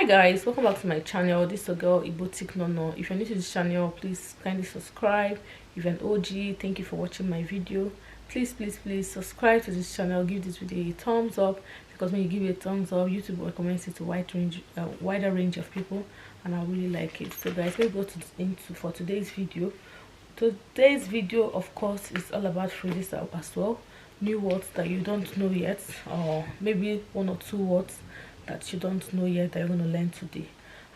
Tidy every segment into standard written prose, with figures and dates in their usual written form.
Hi guys, welcome back to my channel. This is your girl Igboticnono. If you're new to this channel, please kindly subscribe. If you're an OG, thank you for watching my video. Please subscribe to this channel. Give this video a thumbs up, because when you give it a thumbs up, YouTube recommends it to wider range of people, and I really like it. So guys, let's go for today's video. Today's video, of course, is all about phrases as well, new words that you don't know yet, or maybe one or two words that you don't know yet that you're going to learn today.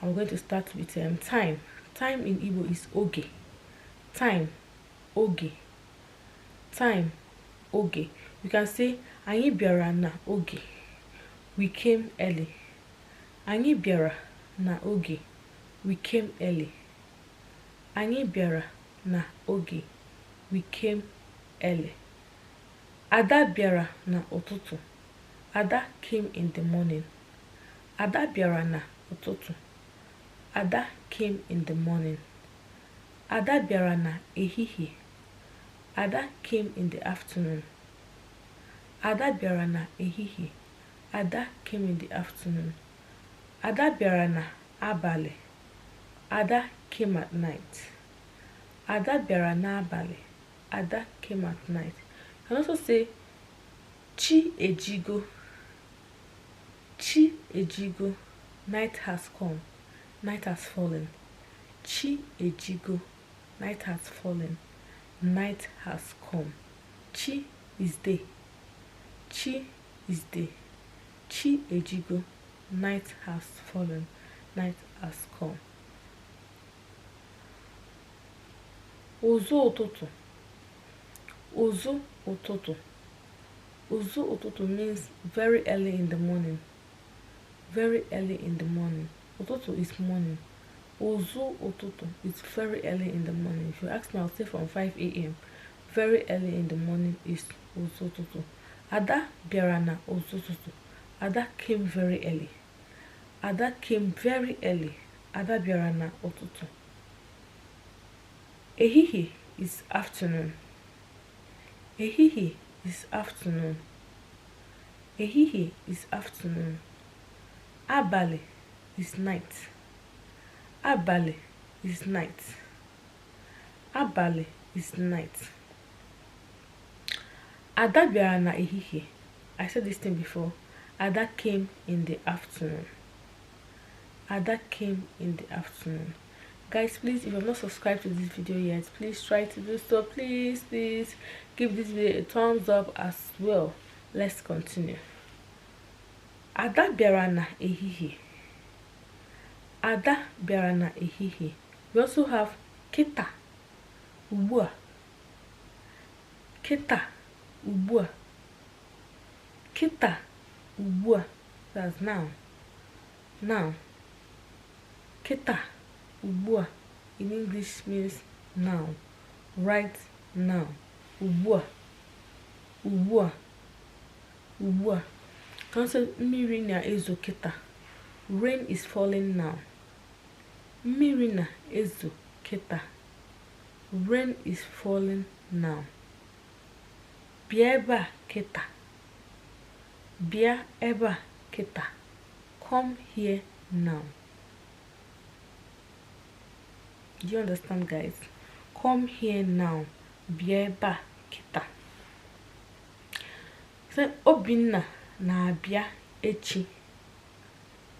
I'm going to start with time. Time in Igbo is OGE. Time, OGE. Time, OGE. You can say anyị bịara na OGE. We came early. Anyị bịara na OGE. We came early. Anyị bịara na OGE. We came early. Ada bịara na ụtụtụ. Ada came in the morning. Ada bịara na ụtụtụ. Ada came in the morning. Ada bịara na ehihie. Ada came in the afternoon. Ada bịara na ehihie. Ada came in the afternoon. Ada bịara na abalị. Ada came at night. Ada bịara na abalị. Ada came at night. You can also say chi ejigo. Chi ejigo. Night has come. Night has fallen. Chi ejigo. Night has fallen. Night has come. Chi is day. Chi is day. Chi ejigo. Night has fallen. Night has come. Ụzụ ụtụtụ. Ụzụ ụtụtụ. Ụzụ ụtụtụ means very early in the morning. Very early in the morning. Ụtụtụ is morning. Ụzụ ụtụtụ is very early in the morning. If you ask me, I'll say from 5 a.m. Very early in the morning is ụzụ ụtụtụ. Ada bịara na ụzụ ụtụtụ. Ada came very early. Ada came very early. Ada bịara na ụtụtụ. Ehihie is afternoon. Ehihie is afternoon. Ehihie is afternoon. Abalị is night. Abalị is night. Abalị is night. Ada bịara na ehihie. I said this thing before. Ada came in the afternoon. Ada came in the afternoon. Guys, please, if you have not subscribed to this video yet, please try to do so. Please give this video a thumbs up as well. Let's continue. Ada bịara na ehihie. Ada bịara na ehihie. We also have kita, ugbua. Kita, ugbua. Kita, ugbua. That's now. Now. Kita, ugbua in English means now. Right now. Ugbua. Ugbua. Ugbua. Cancel mmiri na ezo kita. Rain is falling now. Mmiri na ezo kita. Rain is falling now. Bịa ebe a kita. Bịa ebe a kita. Come here now. Do you understand, guys? Come here now. Bịa ebe a kita. So Obinna na-abịa echi.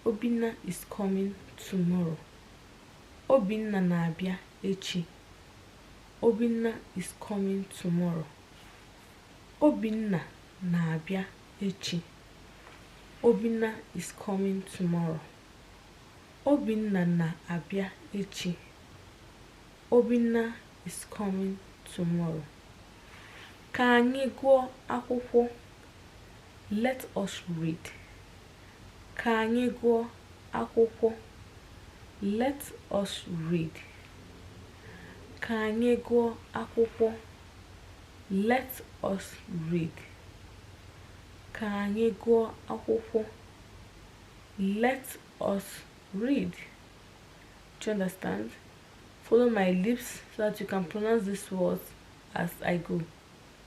Obinna is coming tomorrow. Obinna na-abịa echi. Obinna is coming tomorrow. Obinna na-abịa echi. Obinna is coming tomorrow. Obinna na-abịa echi. Obinna is coming tomorrow. Ka anyị gụọ akwụkwọ. Let us read. Ka anyị gụọ akwụkwọ. Let us read. Ka anyị gụọ akwụkwọ. Let us read. Ka anyị gụọ akwụkwọ. Let us read. Do you understand? Follow my lips so that you can pronounce these words as I go.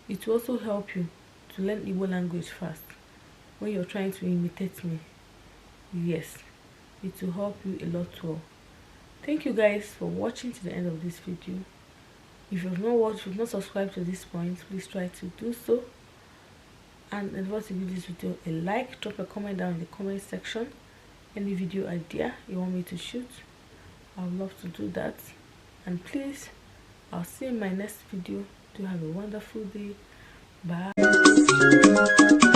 It will also help you to learn Igbo language fast when you're trying to imitate me. Yes. it will help you a lot well. Thank you guys for watching to the end of this video. If you've not watched, if you've not subscribed to this point, please try to do so. And if you want to give this video a like, drop a comment down in the comment section. Any video idea you want me to shoot, I would love to do that. And please, I'll see you in my next video. Do have a wonderful day. Bye.